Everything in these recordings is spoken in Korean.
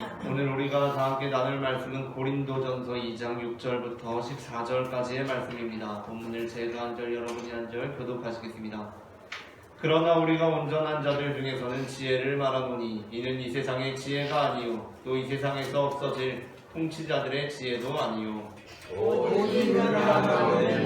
오늘 우리가 다 함께 나눌 말씀은 고린도전서 2장 6절부터 14절까지의 말씀입니다. 본문을 제가 한 절, 여러분이 한 절 교독하시겠습니다. 그러나 우리가 온전한 자들 중에서는 지혜를 말하노니 이는 이 세상의 지혜가 아니요 또 이 세상에서 없어질 통치자들의 지혜도 아니요 오직 은혜는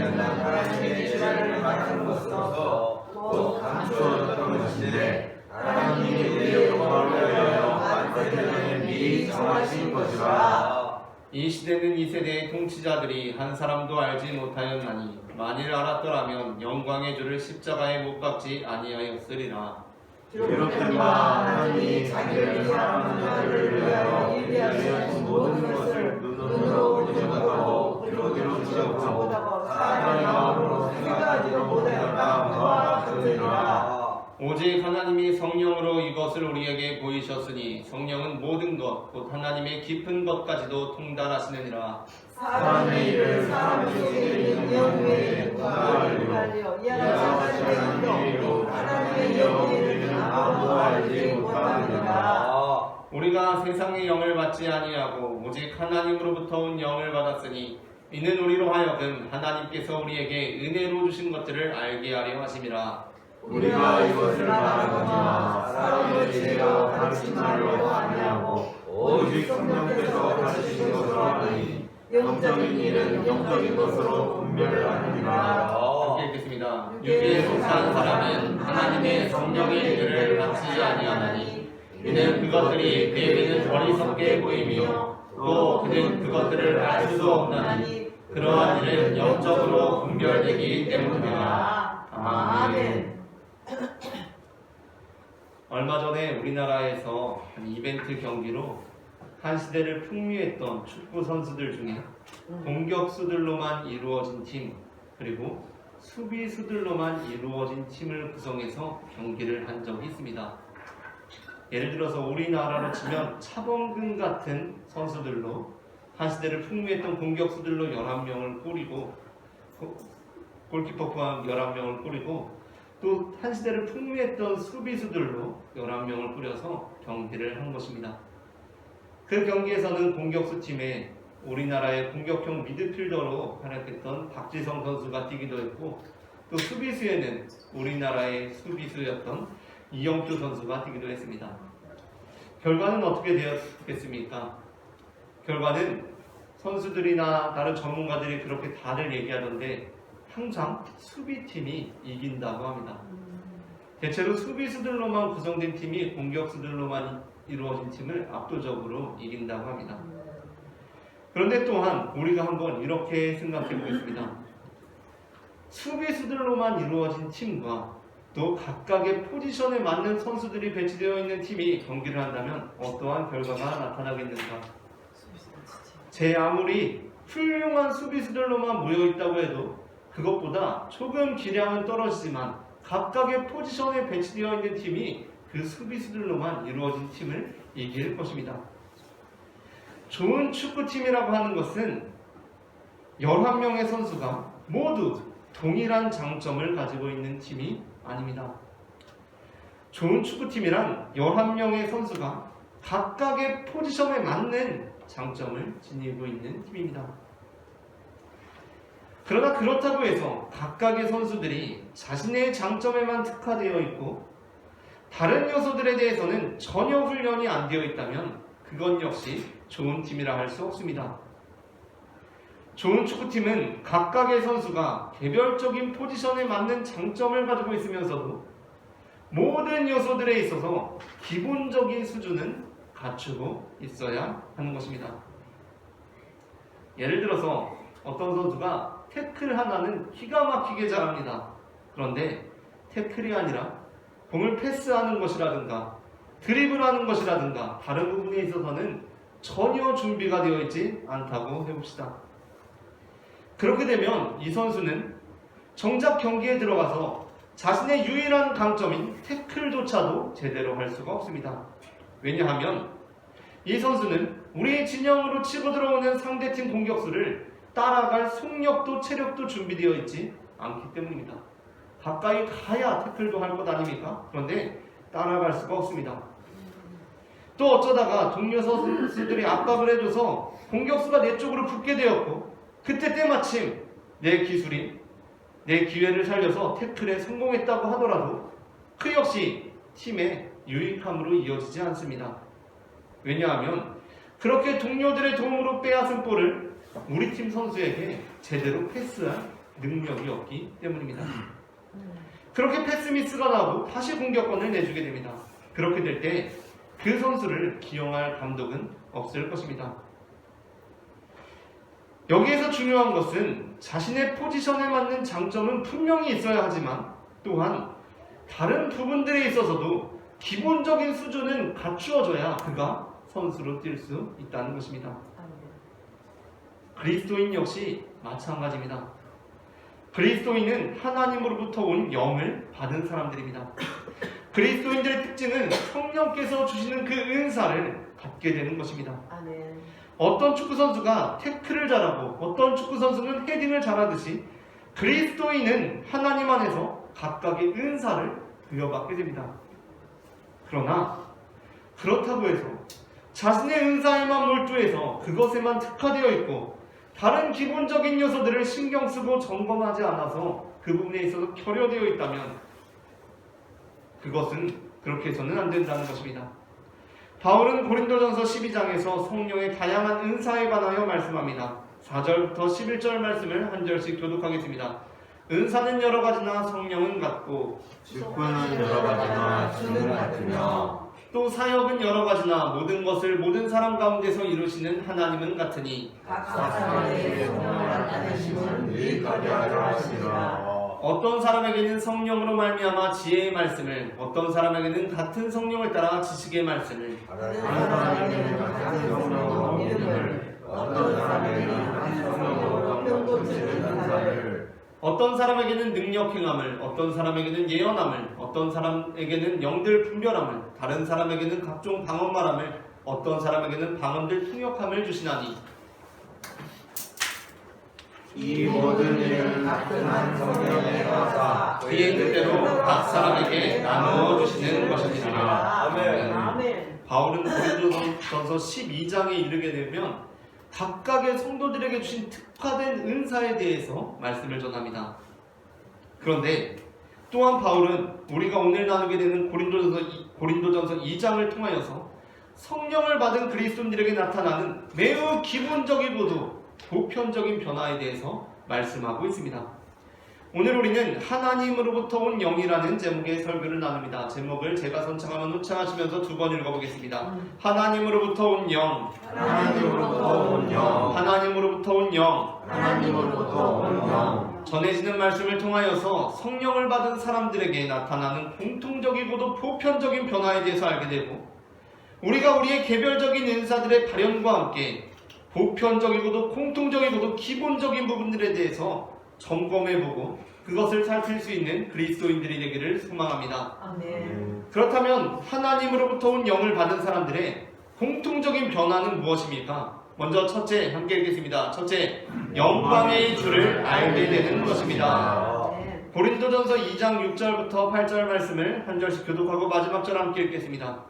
하나님의 지혜를 말하는 것으로서 곧 감추어졌던 것인데 하나님이 우리의 영광을 위하여 만세전에 미리 정하신 것이라. 이 시대는 이 세대의 통치자들이 한 사람도 알지 못하였나니 만일 알았더라면 영광의 주를 십자가에 못 박지 아니하였으리라. 그렇게 하나님이 자기를 사랑하는 자들을 위하여 예비하신 모든 것을 눈으로 보지 못하고 귀로 듣지 못하고 사람의 마음으로 생각하지도 못하였다 그와 같으니라. 오직 하나님이 성령으로 이것을 우리에게 보이셨으니 성령은 모든 것 곧 하나님의 깊은 것까지도 통달하시느니라. 사람의 일을 사람 속에 있는 영에 구하려 하나님의 영에는 아무도 알지 못하느니라. 우리가 세상의 영을 받지 아니하고 오직 하나님으로부터 온 영을 받았으니 이는 우리로 하여금 하나님께서 우리에게 은혜로 주신 것들을 알게 하려 하심이라. 우리가 이것을 말하거니와 사람의 지혜가 가르친 말로 아니하고 오직 성령께서 가르치신 것으로 하니 영적인 일은 영적인 것으로 분별하느니라. 함께 읽겠습니다. 육에 속한 사람은 하나님의 성령의 일을 받지 아니하나니 이는 그것들이 그에게는 어리석게 보이며 또 그는 그것들을 알 수도 없나니 그러한 일은 영적으로 분별되기 때문이라. 아멘. 얼마 전에 우리나라에서 한 이벤트 경기로 한 시대를 풍미했던 축구 선수들 중에 공격수들로만 이루어진 팀 그리고 수비수들로만 이루어진 팀을 구성해서 경기를 한 적이 있습니다. 예를 들어서 우리나라로 치면 차범근 같은 선수들로 한 시대를 풍미했던 공격수들로 11명을 꾸리고 골키퍼 포함 11명을 꾸리고 또 한 시대를 풍미했던 수비수들로 11명을 꾸려서 경기를 한 것입니다. 그 경기에서는 공격수 팀에 우리나라의 공격형 미드필더로 활약했던 박지성 선수가 뛰기도 했고 또 수비수에는 우리나라의 수비수였던 이영표 선수가 뛰기도 했습니다. 결과는 어떻게 되었겠습니까? 결과는 선수들이나 다른 전문가들이 그렇게 다들 얘기하던데 항상 수비팀이 이긴다고 합니다. 대체로 수비수들로만 구성된 팀이 공격수들로만 이루어진 팀을 압도적으로 이긴다고 합니다. 그런데 또한 우리가 한번 이렇게 생각해 보겠습니다. 수비수들로만 이루어진 팀과 또 각각의 포지션에 맞는 선수들이 배치되어 있는 팀이 경기를 한다면 어떠한 결과가 나타나겠는가? 제 아무리 훌륭한 수비수들로만 모여 있다고 해도 그것보다 조금 기량은 떨어지지만 각각의 포지션에 배치되어 있는 팀이 그 수비수들로만 이루어진 팀을 이길 것입니다. 좋은 축구팀이라고 하는 것은 11명의 선수가 모두 동일한 장점을 가지고 있는 팀이 아닙니다. 좋은 축구팀이란 11명의 선수가 각각의 포지션에 맞는 장점을 지니고 있는 팀입니다. 그러나 그렇다고 해서 각각의 선수들이 자신의 장점에만 특화되어 있고 다른 요소들에 대해서는 전혀 훈련이 안 되어 있다면 그건 역시 좋은 팀이라 할 수 없습니다. 좋은 축구팀은 각각의 선수가 개별적인 포지션에 맞는 장점을 가지고 있으면서도 모든 요소들에 있어서 기본적인 수준은 갖추고 있어야 하는 것입니다. 예를 들어서 어떤 선수가 태클 하나는 기가 막히게 잘합니다. 그런데 태클이 아니라 공을 패스하는 것이라든가 드리블하는 것이라든가 다른 부분에 있어서는 전혀 준비가 되어 있지 않다고 해봅시다. 그렇게 되면 이 선수는 정작 경기에 들어가서 자신의 유일한 강점인 태클조차도 제대로 할 수가 없습니다. 왜냐하면 이 선수는 우리의 진영으로 치고 들어오는 상대팀 공격수를 따라갈 속력도 체력도 준비되어 있지 않기 때문입니다. 가까이 가야 태클도 할 것 아닙니까? 그런데 따라갈 수가 없습니다. 또 어쩌다가 동료 선수들이 압박을 해줘서 공격수가 내 쪽으로 붙게 되었고 그때 때마침 내 기술이 내 기회를 살려서 태클에 성공했다고 하더라도 그 역시 팀의 유익함으로 이어지지 않습니다. 왜냐하면 그렇게 동료들의 도움으로 빼앗은 볼을 우리 팀 선수에게 제대로 패스할 능력이 없기 때문입니다. 그렇게 패스 미스가 나고 다시 공격권을 내주게 됩니다. 그렇게 될 때 그 선수를 기용할 감독은 없을 것입니다. 여기에서 중요한 것은 자신의 포지션에 맞는 장점은 분명히 있어야 하지만 또한 다른 부분들에 있어서도 기본적인 수준은 갖추어져야 그가 선수로 뛸 수 있다는 것입니다. 그리스도인 역시 마찬가지입니다. 그리스도인은 하나님으로부터 온 영을 받은 사람들입니다. 그리스도인들의 특징은 성령께서 주시는 그 은사를 갖게 되는 것입니다. 아멘. 어떤 축구 선수가 태클을 잘하고 어떤 축구 선수는 헤딩을 잘하듯이 그리스도인은 하나님 안에서 각각의 은사를 부여받게 됩니다. 그러나 그렇다고 해서 자신의 은사에만 몰두해서 그것에만 특화되어 있고 다른 기본적인 요소들을 신경 쓰고 점검하지 않아서 그 부분에 있어서 결여되어 있다면 그것은 그렇게 해서는 안 된다는 것입니다. 바울은 고린도전서 12장에서 성령의 다양한 은사에 관하여 말씀합니다. 4절부터 11절 말씀을 한 절씩 교독하겠습니다. 은사는 여러 가지나 성령은 같고 직분은 여러 가지나 주는 같으며 또 사역은 여러 가지나 모든 것을 모든 사람 가운데서 이루시는 하나님은 같으니 각 사람에게 성령을 나타내심은 유익하게 하려 하시니라. 어떤 사람에게는 성령으로 말미암아 지혜의 말씀을 어떤 사람에게는 같은 성령을 따라 지식의 말씀을 다른 사람에게는 같은 성령으로 믿음을 어떤 사람에게는 한 성령으로 병고치는 은사를 어떤 사람에게는 능력 행함을 어떤 사람에게는 예언함을 어떤 사람에게는 영들 분별함을 다른 사람에게는 각종 방언 말함을 어떤 사람에게는 방언들 통역함을 주시나니 이 모든 일은 같은 한 성령의 가사 그의 뜻대로 각 사람에게 나누어 주시는 것입니다. 아멘. 아멘. 바울은 고린도전서 12장에 이르게 되면 각각의 성도들에게 주신 특화된 은사에 대해서 말씀을 전합니다. 그런데 또한 바울은 우리가 오늘 나누게 되는 고린도전서 2장을 통하여서 성령을 받은 그리스도인들에게 나타나는 매우 기본적이고도 보편적인 변화에 대해서 말씀하고 있습니다. 오늘 우리는 하나님으로부터 온 영이라는 제목의 설교를 나눕니다. 제목을 제가 선창하면 후창하시면서 두 번 읽어보겠습니다. 하나님으로부터 온 영, 하나님으로부터 온 영, 하나님으로부터 온 영. 하나님으로부터 온 영. 전해지는 말씀을 통하여서 성령을 받은 사람들에게 나타나는 공통적이고도 보편적인 변화에 대해서 알게 되고 우리가 우리의 개별적인 은사들의 발현과 함께 보편적이고도 공통적이고도 기본적인 부분들에 대해서 점검해보고 그것을 살필 수 있는 그리스도인들이 되기를 소망합니다. 아멘. 그렇다면 하나님으로부터 온 영을 받은 사람들의 공통적인 변화는 무엇입니까? 먼저 첫째, 함께 읽겠습니다. 첫째, 영광의 주를 알게 되는 것입니다. 아멘. 고린도전서 2장 6절부터 8절 말씀을 한 절씩 교독하고 마지막 절 함께 읽겠습니다.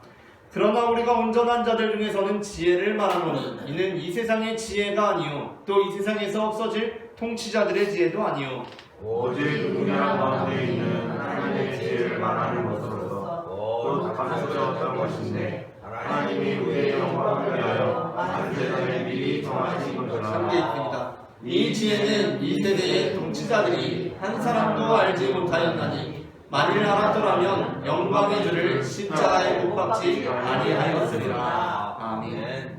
그러나 우리가 온전한 자들 중에서는 지혜를 말하노니 이는 이 세상의 지혜가 아니요 또 이 세상에서 없어질 통치자들의 지혜도 아니요 오직 분야 가운데 있는 하나님의 지혜를 말하는 것으로서 곧 감춰졌던 것인데 하나님이 우리의 영광을 위하여 한 세상에 미리 정하신 것처럼 함께 읽습니다. 이 지혜는 이 세대의 통치자들이 한 사람도 알지 못하였나니 만일 알았더라면 영광의 주를 십자가에 못 박지 아니하였으리라. 아멘.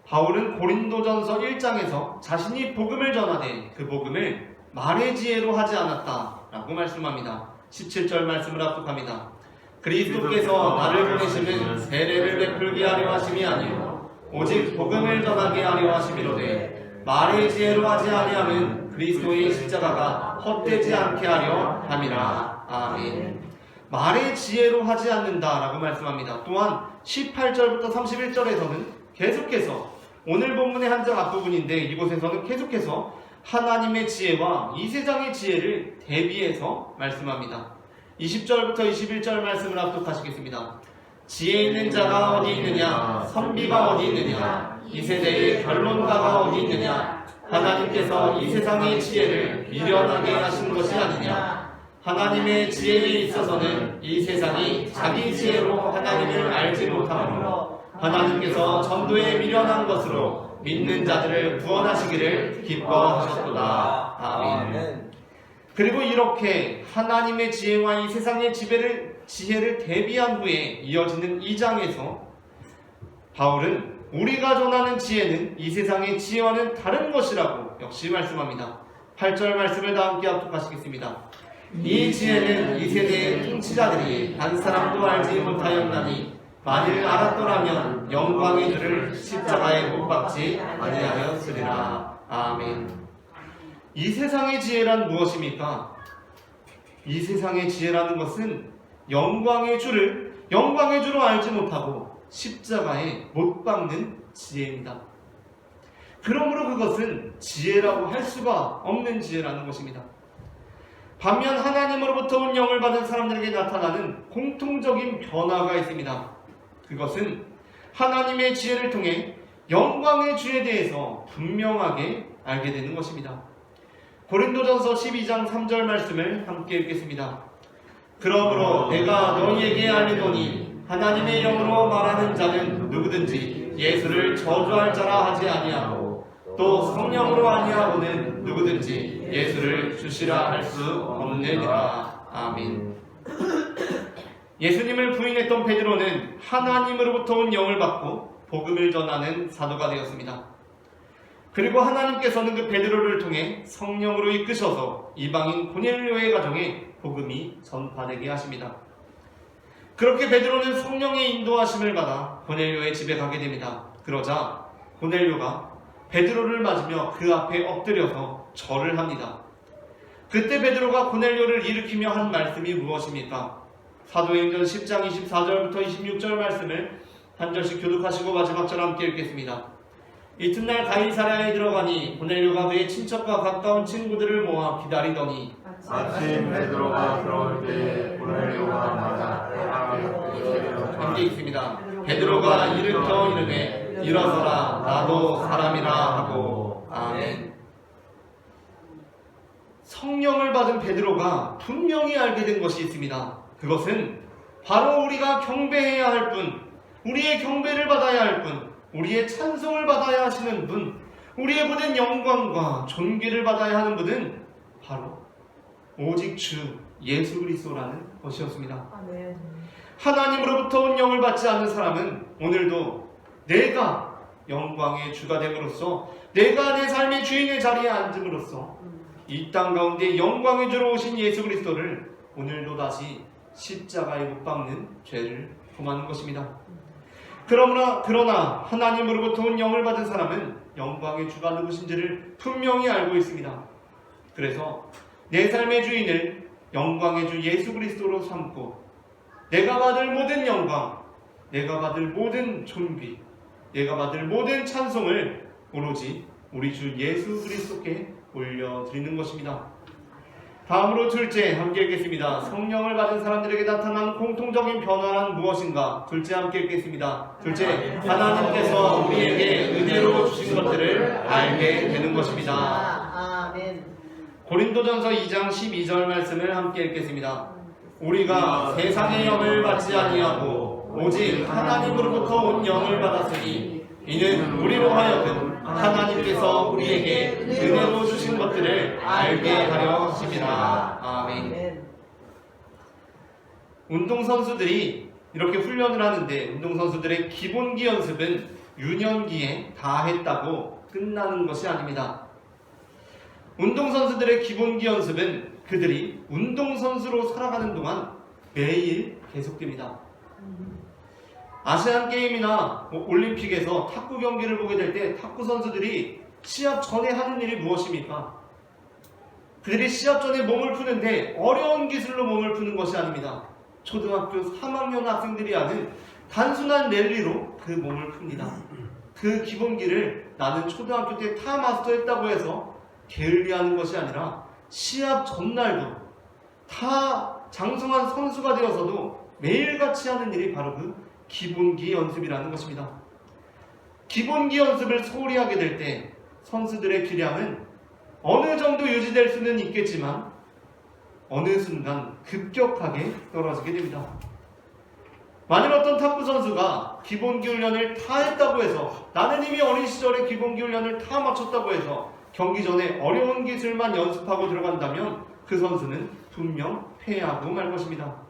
바울은 고린도전서 1장에서 자신이 복음을 전하되 그 복음을 말의 지혜로 하지 않았다라고 말씀합니다. 17절 말씀을 압축합니다. 그리스도께서 나를 보내심은 세례를 베풀게 하려 하심이 아니요 오직 복음을 전하게 하려 하심이로되 말의 지혜로 하지 아니함은 그리스도의 십자가가 헛되지 않게 하려 함이라. 아멘. 말의 지혜로 하지 않는다라고 말씀합니다. 또한 18절부터 31절에서는 계속해서 오늘 본문의 한 장 앞부분인데 이곳에서는 계속해서 하나님의 지혜와 이 세상의 지혜를 대비해서 말씀합니다. 20절부터 21절 말씀을 압축하시겠습니다. 지혜 있는 자가 어디 있느냐? 선비가 어디 있느냐? 이 세대의 변론가가 어디 있느냐? 하나님께서 이 세상의 지혜를 미련하게 하신 것이 아니냐? 하나님의 지혜에 있어서는 이 세상이 자기 지혜로 하나님을 알지 못하므로 하나님께서 전도에 미련한 것으로 믿는 자들을 구원하시기를 기뻐하셨도다. 아멘. 그리고 이렇게 하나님의 지혜와 이 세상의 지혜를 대비한 후에 이어지는 2장에서 바울은 우리가 전하는 지혜는 이 세상의 지혜와는 다른 것이라고 역시 말씀합니다. 8절 말씀을 다 함께 합독하시겠습니다. 이 지혜는 이 세대의 통치자들이 한 사람도 알지 못하였나니 만일 알았더라면 영광의 주를 십자가에 못 박지 아니하였으리라. 아멘. 이 세상의 지혜란 무엇입니까? 이 세상의 지혜라는 것은 영광의 주로 알지 못하고 십자가에 못 박는 지혜입니다. 그러므로 그것은 지혜라고 할 수가 없는 지혜라는 것입니다. 반면 하나님으로부터 온 영을 받은 사람들에게 나타나는 공통적인 변화가 있습니다. 그것은 하나님의 지혜를 통해 영광의 주에 대해서 분명하게 알게 되는 것입니다. 고린도전서 12장 3절 말씀을 함께 읽겠습니다. 그러므로 내가 너희에게 알리노니 하나님의 영으로 말하는 자는 누구든지 예수를 저주할 자라 하지 아니하고 또 성령으로 아니하고는 누구든지 예수를 주시라 할 수 없느니라. 아멘. 예수님을 부인했던 베드로는 하나님으로부터 온 영을 받고 복음을 전하는 사도가 되었습니다. 그리고 하나님께서는 그 베드로를 통해 성령으로 이끄셔서 이방인 고넬료의 가정에 복음이 전파되게 하십니다. 그렇게 베드로는 성령의 인도하심을 받아 고넬료의 집에 가게 됩니다. 그러자 고넬료가 베드로를 맞으며 그 앞에 엎드려서 절을 합니다. 그때 베드로가 고넬료를 일으키며 한 말씀이 무엇입니까? 사도행전 10장 24절부터 26절 말씀을 한 절씩 교독하시고 마지막 절 함께 읽겠습니다. 이튿날 가이사랴에 들어가니 고넬료가 그의 친척과 가까운 친구들을 모아 기다리더니 아침 베드로가 들어올 때 고넬료가 맞아 함께 읽습니다. 베드로가 일으켜 이르되 일어서라 나도 사람이라 하고. 아멘. 성령을 받은 베드로가 분명히 알게 된 것이 있습니다. 그것은 바로 우리가 경배해야 할 분, 우리의 경배를 받아야 할 분, 우리의 찬송을 받아야 하시는 분, 우리의 모든 영광과 존귀를 받아야 하는 분은 바로 오직 주 예수 그리스도라는 것이었습니다. 아멘. 하나님으로부터 온 영을 받지 않는 사람은 오늘도 내가 영광의 주가 됨으로써, 내가 내 삶의 주인의 자리에 앉음으로써 이 땅 가운데 영광의 주로 오신 예수 그리스도를 오늘도 다시 십자가에 못 박는 죄를 범하는 것입니다. 그러나 하나님으로부터 온 영을 받은 사람은 영광의 주가 누구신지를 분명히 알고 있습니다. 그래서 내 삶의 주인을 영광의 주 예수 그리스도로 삼고 내가 받을 모든 영광, 내가 받을 모든 존귀, 내가 받을 모든 찬송을 오로지 우리 주 예수 그리스도께 올려드리는 것입니다. 다음으로 둘째 함께 읽겠습니다. 성령을 받은 사람들에게 나타난 공통적인 변화는 무엇인가? 둘째 함께 읽겠습니다. 둘째, 하나님께서 우리에게 은혜로 주신 것들을 알게 되는 것입니다. 아멘. 고린도전서 2장 12절 말씀을 함께 읽겠습니다. 우리가 세상의 영을 받지 아니하고 오직 하나님으로부터 온 영을 받았으니 이는 우리로 하여금 하나님께서 우리에게 은혜로 주신 것들을 알게 하려 하심이라. 아멘. 운동선수들이 이렇게 훈련을 하는데 운동선수들의 기본기 연습은 유년기에 다 했다고 끝나는 것이 아닙니다. 운동선수들의 기본기 연습은 그들이 운동선수로 살아가는 동안 매일 계속됩니다. 아시안게임이나 올림픽에서 탁구 경기를 보게 될 때 탁구 선수들이 시합 전에 하는 일이 무엇입니까? 그들이 시합 전에 몸을 푸는데 어려운 기술로 몸을 푸는 것이 아닙니다. 초등학교 3학년 학생들이 하는 단순한 랠리로 그 몸을 풉니다. 그 기본기를 나는 초등학교 때 타 마스터했다고 해서 게을리하는 것이 아니라 시합 전날도 다 장성한 선수가 되어서도 매일같이 하는 일이 바로 그 기본기 연습이라는 것입니다. 기본기 연습을 소홀히 하게 될 때 선수들의 기량은 어느 정도 유지될 수는 있겠지만 어느 순간 급격하게 떨어지게 됩니다. 만일 어떤 탁구 선수가 기본기 훈련을 다 했다고 해서, 나는 이미 어린 시절에 기본기 훈련을 다 마쳤다고 해서 경기 전에 어려운 기술만 연습하고 들어간다면 그 선수는 분명 패하고 말 것입니다.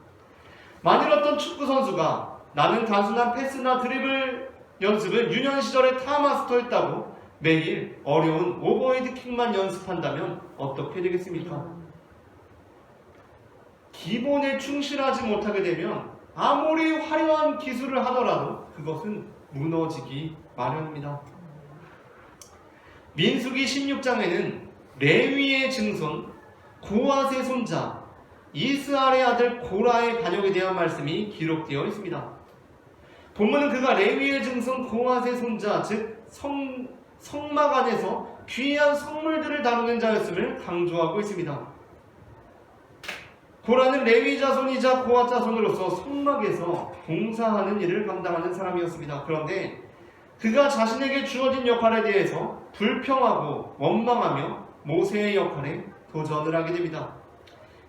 만일 어떤 축구 선수가 나는 단순한 패스나 드리블 연습을 유년 시절에 다 마스터했다고 매일 어려운 오버헤드 킥만 연습한다면 어떻게 되겠습니까? 기본에 충실하지 못하게 되면 아무리 화려한 기술을 하더라도 그것은 무너지기 마련입니다. 민수기 16장에는 레위의 증손 고앗의 손자 이스알의 아들 고라의 반역에 대한 말씀이 기록되어 있습니다. 본문은 그가 레위의 증손 고앗의 손자, 즉 성막 안에서 귀한 성물들을 다루는 자였음을 강조하고 있습니다. 고라는 레위 자손이자 고앗 자손으로서 성막에서 봉사하는 일을 감당하는 사람이었습니다. 그런데 그가 자신에게 주어진 역할에 대해서 불평하고 원망하며 모세의 역할에 도전을 하게 됩니다.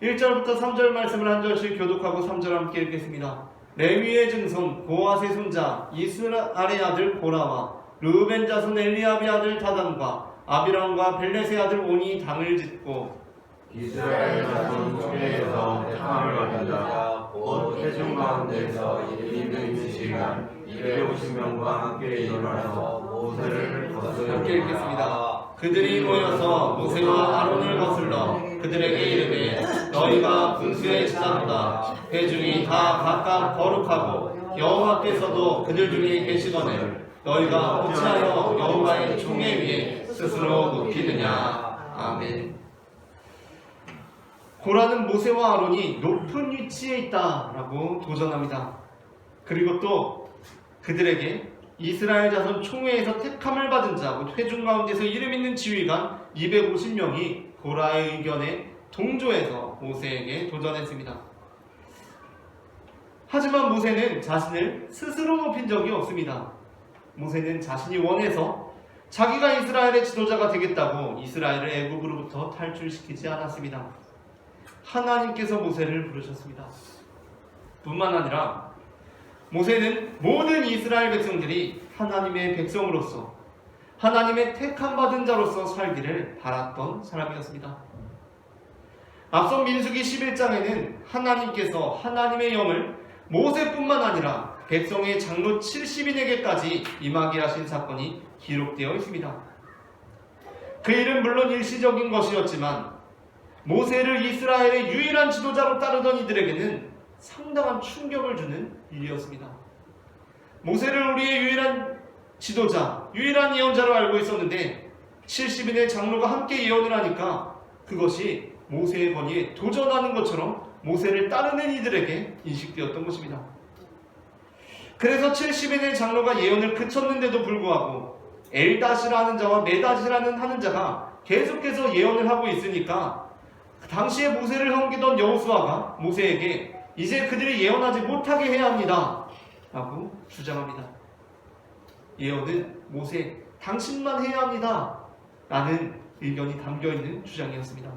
1절부터 3절 말씀을 한 절씩 교독하고 3절 함께 읽겠습니다. 레위의 증손 고앗의 손자 이스라엘의 아들 고라와 르우벤 자손 엘리압의 아들 다단과 아비람과 벨렛의 아들 온이 당을 짓고 이스라엘 자손 총회에서 택함을 받은 자, 곧 회중 가운데서 있는 시간 250명과 함께 일어나서 모세를 거슬러 함께 읽겠습니다. 그들이 모여서 모세와 아론을 거슬러 그들에게 이르되 너희가 분수에 지자도다. 회중이 다 각각 거룩하고 여호와께서도 그들 중에 계시거늘 너희가 어찌하여 여호와의 총회 위에 스스로 높이느냐. 아멘. 고라는 모세와 아론이 높은 위치에 있다라고 도전합니다. 그리고 또 그들에게 이스라엘 자손 총회에서 택함을 받은 자, 회중 가운데서 이름 있는 지휘관 250명이 고라의 의견에 동조해서 모세에게 도전했습니다. 하지만 모세는 자신을 스스로 높인 적이 없습니다. 모세는 자신이 원해서 자기가 이스라엘의 지도자가 되겠다고 이스라엘을 애굽으로부터 탈출시키지 않았습니다. 하나님께서 모세를 부르셨습니다. 뿐만 아니라 모세는 모든 이스라엘 백성들이 하나님의 백성으로서 하나님의 택함받은 자로서 살기를 바랐던 사람이었습니다. 앞선 민수기 11장에는 하나님께서 하나님의 영을 모세뿐만 아니라 백성의 장로 70인에게까지 임하게 하신 사건이 기록되어 있습니다. 그 일은 물론 일시적인 것이었지만 모세를 이스라엘의 유일한 지도자로 따르던 이들에게는 상당한 충격을 주는 일이었습니다. 모세를 우리의 유일한 지도자, 유일한 예언자로 알고 있었는데 70인의 장로가 함께 예언을 하니까 그것이 모세의 권위에 도전하는 것처럼 모세를 따르는 이들에게 인식되었던 것입니다. 그래서 70인의 장로가 예언을 그쳤는데도 불구하고 엘다시라는 자와 메다시라는 하는 자가 계속해서 예언을 하고 있으니까 당시에 모세를 섬기던 여호수아가 모세에게 이제 그들이 예언하지 못하게 해야 합니다 라고 주장합니다. 예언은 모세 당신만 해야 합니다 라는 의견이 담겨있는 주장이었습니다.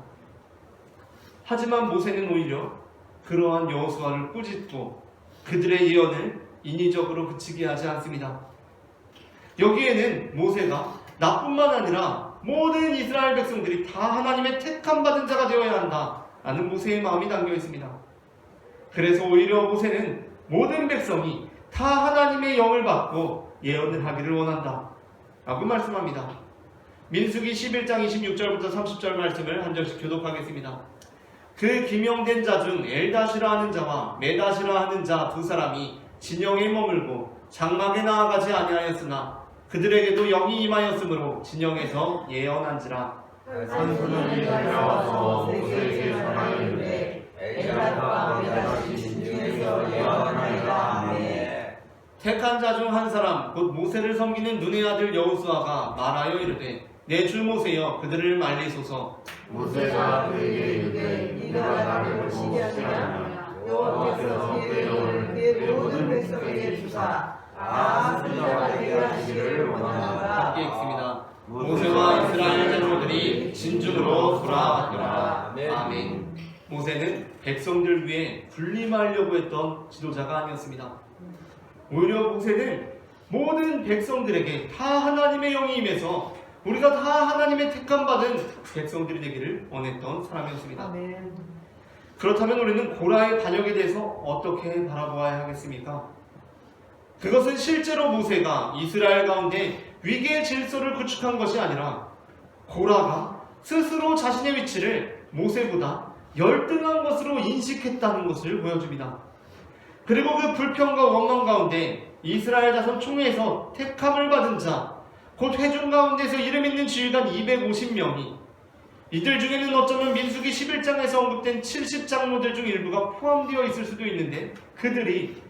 하지만 모세는 오히려 그러한 여호수아를 꾸짖고 그들의 예언을 인위적으로 그치게 하지 않습니다. 여기에는 모세가 나뿐만 아니라 모든 이스라엘 백성들이 다 하나님의 택함받은 자가 되어야 한다 라는 모세의 마음이 담겨 있습니다. 그래서 오히려 모세는 모든 백성이 다 하나님의 영을 받고 예언을 하기를 원한다 라고 말씀합니다. 민수기 11장 26절부터 30절 말씀을 한 절씩 교독하겠습니다. 그 기명된 자 중 엘다시라 하는 자와 메다시라 하는 자 두 사람이 진영에 머물고 장막에 나아가지 아니하였으나 그들에게도 영이 임하였으므로 진영에서 예언한지라. 산소년이 달려와서 모세에게 전하였는데 엘다시와 메다시 진중에서 예언하나이다. 아멘. 택한 자 중 한 사람 곧 모세를 섬기는 눈의 아들 여호수아가 말하여 이르되 내 주 모세여 그들을 말리소서. 모세가 그에게 이르되 네가 나를 보시게 하냐 여호와께서 그의 모든 백성에게 주사 선지자가 되게 하시기를 원하노라. 함께 읽습니다. 모세와 이스라엘 장로들이 진중으로 돌아왔더라. 아멘. 모세는 백성들 위해 군림하려고 했던 지도자가 아니었습니다. 오히려 모세는 모든 백성들에게 다 하나님의 영이 임해서 우리가 다 하나님의 택함받은 백성들이 되기를 원했던 사람이었습니다. 아멘. 그렇다면 우리는 고라의 반역에 대해서 어떻게 바라보아야 하겠습니까? 그것은 실제로 모세가 이스라엘 가운데 위계의 질서를 구축한 것이 아니라 고라가 스스로 자신의 위치를 모세보다 열등한 것으로 인식했다는 것을 보여줍니다. 그리고 그 불평과 원망 가운데 이스라엘 자손 총회에서 택함을 받은 자, 곧 회중 가운데서 이름 있는 지휘관 250명이 이들 중에는 어쩌면 민수기 11장에서 언급된 70장로들 중 일부가 포함되어 있을 수도 있는데 그들이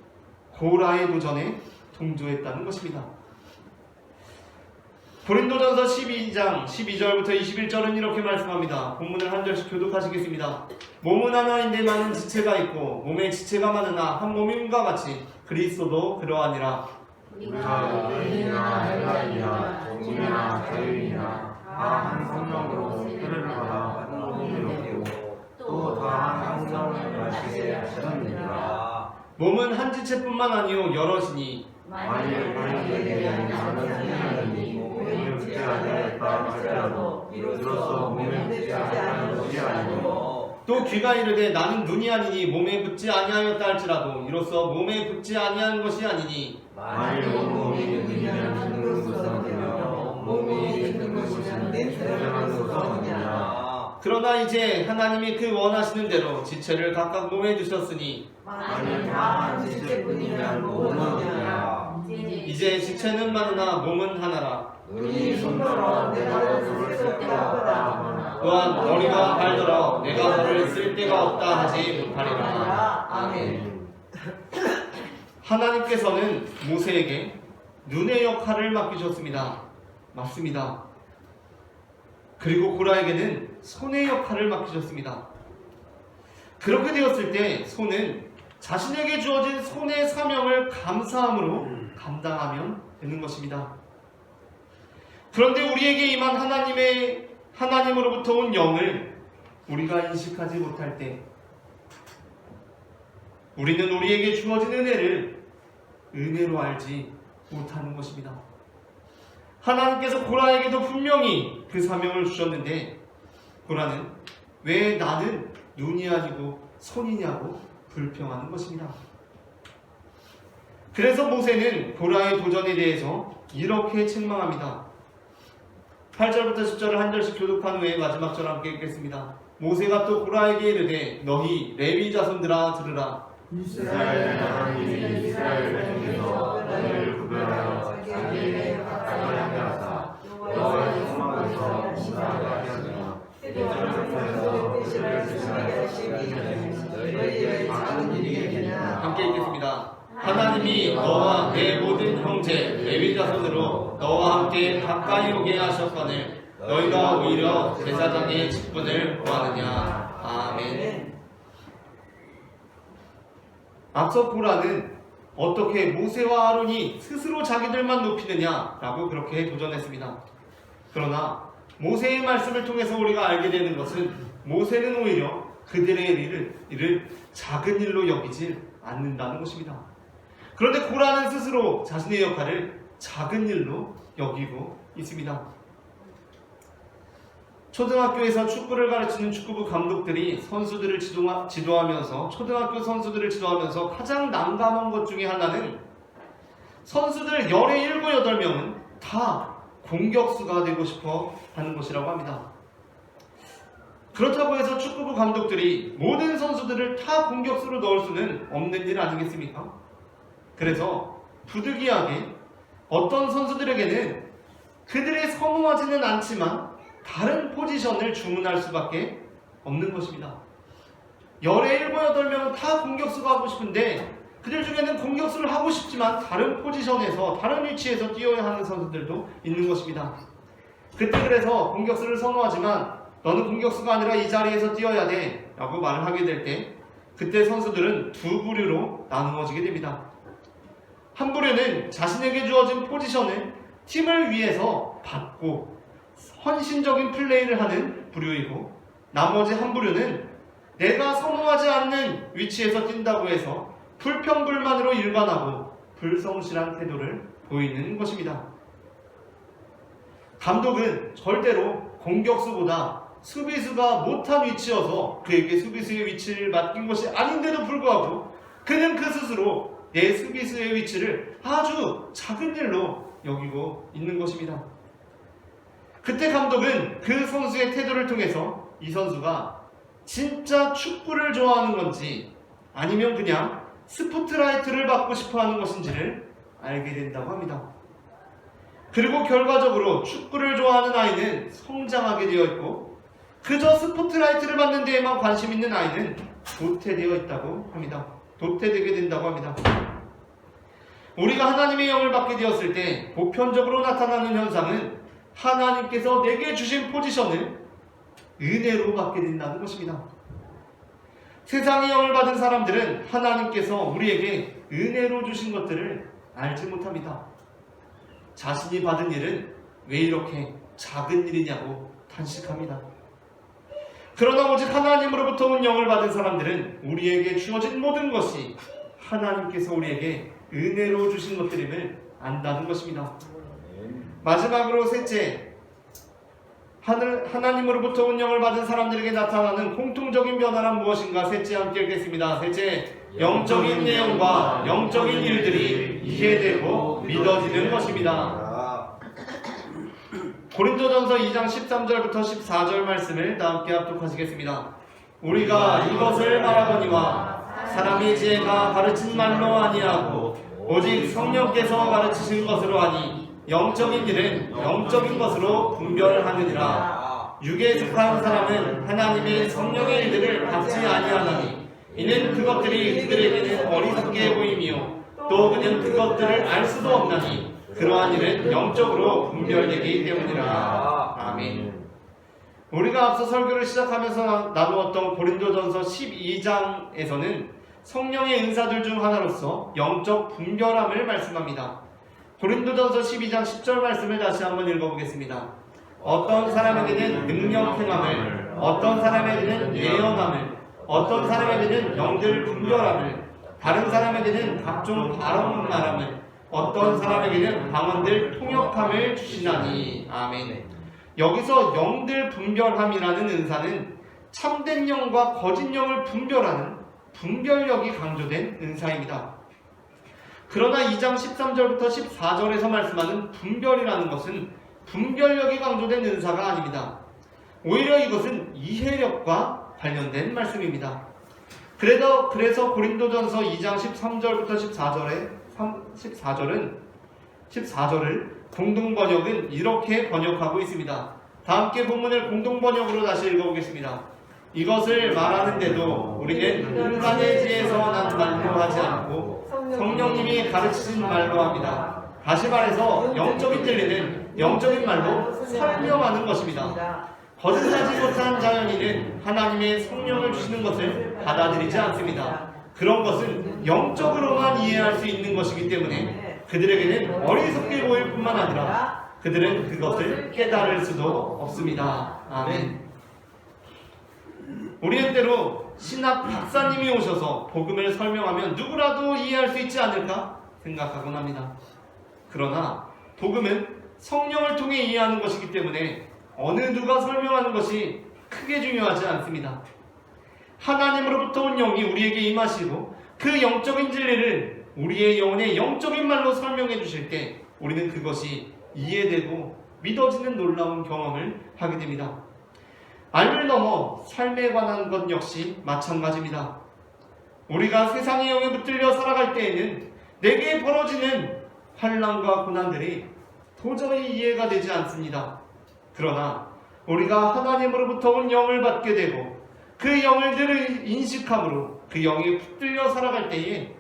고라의 도전에 동조했다는 것입니다. 고린도전서 12장 12절부터 21절은 이렇게 말씀합니다. 본문을 한 절씩 교독하시겠습니다. 몸은 하나인데 많은 지체가 있고 몸에 지체가 많으나 한 몸임과 같이 그리스도도 그러하니라. 우리가 유대인이나 헬라인이나 종이나 자유인이나 다 한 성령으로 세례를 받아 한 몸이 되고 또 다 한 성령을 마시게 하셨느니라. 몸은 한 지체뿐만 아니요 여럿이니 만일 너희에게 대한 나는 성령이니 몸에 붙지 아니하였다 할지라도 이로써 몸에 붙지 아니하는 것이 아니고 또 귀가 이르되 나는 눈이 아니니 몸에 붙지 아니하였다 할지라도 이로써 몸에 붙지 아니한 것이 아니니 만일 온몸이 눈이면 듣는 것은 어디며 몸이 듣는 것이면 냄새나는 것은 어디냐. 그러나 이제 하나님이 그 원하시는 대로 지체를 각각 몸에 두셨으니 만일 다 한 지체뿐이면 몸은 어디냐. 이제 지체는 많으나 몸은 하나라. 눈이 손더러 내가 너를 쓸 데가 없다. 또한 머리가 발더러 내가 너를 쓸 데가 없다 하지 못하리라. 아멘. 하나님께서는 모세에게 눈의 역할을 맡기셨습니다. 맞습니다. 그리고 고라에게는 손의 역할을 맡기셨습니다. 그렇게 되었을 때 손은 자신에게 주어진 손의 사명을 감사함으로 감당하면 되는 것입니다. 그런데 우리에게 임한 하나님으로부터 온 영을 우리가 인식하지 못할 때 우리는 우리에게 주어진 은혜를 은혜로 알지 못하는 것입니다. 하나님께서 고라에게도 분명히 그 사명을 주셨는데 고라는 왜 나는 눈이 아니고 손이냐고 불평하는 것입니다. 그래서 모세는 고라의 도전에 대해서 이렇게 책망합니다. 8절부터 10절을 한 절씩 교독한 후에 마지막 절 함께 읽겠습니다. 모세가 또 고라에게 이르되 너희 레위 자손들아 들으라. 이스라엘 하나님이 이스라엘 백성에서 너희를 구별하여 자기에게 가까이 하게 하사 여호와의 성막에서 봉사하게 하시며 대적에서 뜻을 실행하게 하시니 너희의 작은 일이겠느냐. 함께 읽겠습니다. 하나님이 너와 내 모든 형제 레위 자손으로 너와 함께 가까이 오게 하셨거늘 너희가 오히려 제사장의 직분을 구하느냐. 아멘. 앞서 고라는 어떻게 모세와 아론이 스스로 자기들만 높이느냐라고 그렇게 도전했습니다. 그러나 모세의 말씀을 통해서 우리가 알게 되는 것은 모세는 오히려 그들의 일을 작은 일로 여기질 않는다는 것입니다. 그런데 고라는 스스로 자신의 역할을 작은 일로 여기고 있습니다. 초등학교에서 축구를 가르치는 축구부 감독들이 선수들을 지도하면서 초등학교 선수들을 지도하면서 가장 난감한 것 중에 하나는 선수들 17, 8명은 다 공격수가 되고 싶어 하는 것이라고 합니다. 그렇다고 해서 축구부 감독들이 모든 선수들을 다 공격수로 넣을 수는 없는 일 아니겠습니까? 그래서 부득이하게 어떤 선수들에게는 그들이 선호하지는 않지만 다른 포지션을 주문할 수밖에 없는 것입니다. 17, 8명은 다 공격수가 하고 싶은데 그들 중에는 공격수를 하고 싶지만 다른 포지션에서 다른 위치에서 뛰어야 하는 선수들도 있는 것입니다. 그때 그래서 공격수를 선호하지만 너는 공격수가 아니라 이 자리에서 뛰어야 돼 라고 말을 하게 될 때 그때 선수들은 두 부류로 나누어지게 됩니다. 한 부류는 자신에게 주어진 포지션을 팀을 위해서 받고 헌신적인 플레이를 하는 부류이고, 나머지 한 부류는 내가 선호하지 않는 위치에서 뛴다고 해서 불평불만으로 일관하고 불성실한 태도를 보이는 것입니다. 감독은 절대로 공격수보다 수비수가 못한 위치여서 그에게 수비수의 위치를 맡긴 것이 아닌데도 불구하고 그는 그 스스로 내 수비수의 위치를 아주 작은 일로 여기고 있는 것입니다. 그때 감독은 그 선수의 태도를 통해서 이 선수가 진짜 축구를 좋아하는 건지 아니면 그냥 스포트라이트를 받고 싶어 하는 것인지를 알게 된다고 합니다. 그리고 결과적으로 축구를 좋아하는 아이는 성장하게 되어 있고, 그저 스포트라이트를 받는 데에만 관심 있는 아이는 도태되어 있다고 합니다. 도태되게 된다고 합니다. 우리가 하나님의 영을 받게 되었을 때 보편적으로 나타나는 현상은 하나님께서 내게 주신 포지션을 은혜로 받게 된다는 것입니다. 세상의 영을 받은 사람들은 하나님께서 우리에게 은혜로 주신 것들을 알지 못합니다. 자신이 받은 일은 왜 이렇게 작은 일이냐고 탄식합니다. 그러나 오직 하나님으로부터 온 영을 받은 사람들은 우리에게 주어진 모든 것이 하나님께서 우리에게 은혜로 주신 것들임을 안다는 것입니다. 마지막으로 셋째, 하나님으로부터 온 영을 받은 사람들에게 나타나는 공통적인 변화란 무엇인가? 셋째, 함께 읽겠습니다. 셋째, 영적인 내용과 영적인 일들이 이해되고 믿어지는 것입니다. 고린도전서 2장 13절부터 14절 말씀을 다 함께 합독하시겠습니다. 우리가 이것을 말하거니와 사람의 지혜가 가르친 말로 아니하고 오직 성령께서 가르치신 것으로 하니 영적인 일은 영적인 것으로 분별하느니라. 육에 속한 사람은 하나님의 성령의 일들을 받지 아니하나니 이는 그것들이 그들에게는 어리석게 보이며 또 그는 그것들을 알 수도 없나니 그러한 일은 영적으로 분별되기 때문이라. 아멘. 우리가 앞서 설교를 시작하면서 나누었던 고린도전서 12장에서는 성령의 은사들 중 하나로서 영적 분별함을 말씀합니다. 고린도전서 12장 10절 말씀을 다시 한번 읽어보겠습니다. 어떤 사람에게는 능력 행함을, 어떤 사람에게는 예언함을, 어떤 사람에게는 영들 분별함을, 다른 사람에게는 각종 발언 말함을, 어떤 사람에게는 방언들 통역함을 주시나니. 아멘. 여기서 영들 분별함이라는 은사는 참된 영과 거짓 영을 분별하는 분별력이 강조된 은사입니다. 그러나 2장 13절부터 14절에서 말씀하는 분별이라는 것은 분별력이 강조된 은사가 아닙니다. 오히려 이것은 이해력과 관련된 말씀입니다. 그래서 고린도전서 2장 13절부터 14절을 공동번역은 이렇게 번역하고 있습니다. 다 함께 본문을 공동번역으로 다시 읽어보겠습니다. 이것을 말하는데도 우리는 인간의 지혜에서 난 말로 하지 않고 성령님이 가르치신 말로 합니다. 다시 말해서 영적인 진리는 영적인 말로 설명하는 것입니다. 거듭나지 못한 자연인은 하나님의 성령을 주시는 것을 받아들이지 않습니다. 그런 것은 영적으로만 이해할 수 있는 것이기 때문에 그들에게는 어리석게 보일 뿐만 아니라 그들은 그것을 깨달을 수도 없습니다. 아멘. 우리는 때로 신학 박사님이 오셔서 복음을 설명하면 누구라도 이해할 수 있지 않을까 생각하곤 합니다. 그러나 복음은 성령을 통해 이해하는 것이기 때문에 어느 누가 설명하는 것이 크게 중요하지 않습니다. 하나님으로부터 온 영이 우리에게 임하시고 그 영적인 진리를 우리의 영혼의 영적인 말로 설명해 주실 때 우리는 그것이 이해되고 믿어지는 놀라운 경험을 하게 됩니다. 알을 넘어 삶에 관한 것 역시 마찬가지입니다. 우리가 세상의 영에 붙들려 살아갈 때에는 내게 벌어지는 환난과 고난들이 도저히 이해가 되지 않습니다. 그러나 우리가 하나님으로부터 온 영을 받게 되고 그 영을 늘 인식함으로 그 영에 붙들려 살아갈 때에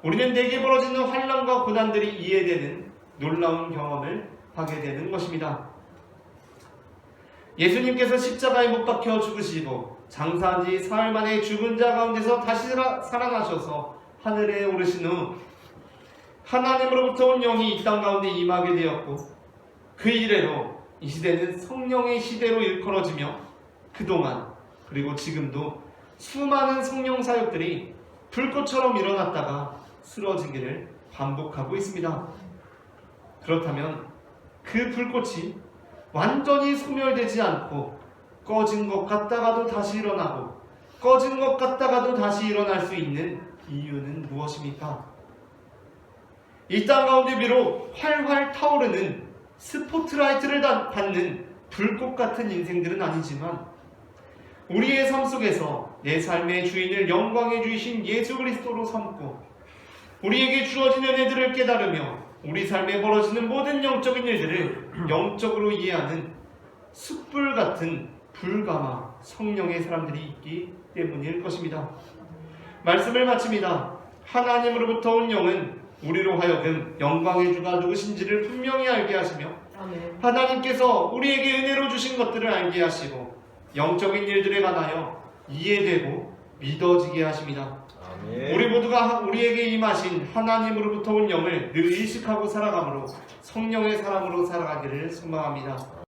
우리는 내게 벌어지는 환난과 고난들이 이해되는 놀라운 경험을 하게 되는 것입니다. 예수님께서 십자가에 못 박혀 죽으시고 장사한 지 사흘 만에 죽은 자 가운데서 다시 살아나셔서 하늘에 오르신 후 하나님으로부터 온 영이 이 땅 가운데 임하게 되었고, 그 이래로 이 시대는 성령의 시대로 일컬어지며 그동안 그리고 지금도 수많은 성령 사역들이 불꽃처럼 일어났다가 쓰러지기를 반복하고 있습니다. 그렇다면 그 불꽃이 완전히 소멸되지 않고 꺼진 것 같다가도 다시 일어나고 꺼진 것 같다가도 다시 일어날 수 있는 이유는 무엇입니까? 이 땅 가운데 비록 활활 타오르는 스포트라이트를 받는 불꽃 같은 인생들은 아니지만, 우리의 삶 속에서 내 삶의 주인을 영광의 주이신 예수 그리스도로 삼고 우리에게 주어진 은혜들을 깨달으며 우리 삶에 벌어지는 모든 영적인 일들을 영적으로 이해하는 숯불 같은 불가마 성령의 사람들이 있기 때문일 것입니다. 말씀을 마칩니다. 하나님으로부터 온 영은 우리로 하여금 영광의 주가 누구신지를 분명히 알게 하시며, 아멘. 하나님께서 우리에게 은혜로 주신 것들을 알게 하시고 영적인 일들에 관하여 이해되고 믿어지게 하십니다. 우리 모두가 우리에게 임하신 하나님으로부터 온 영을 늘 의식하고 살아가므로 성령의 사람으로 살아가기를 소망합니다.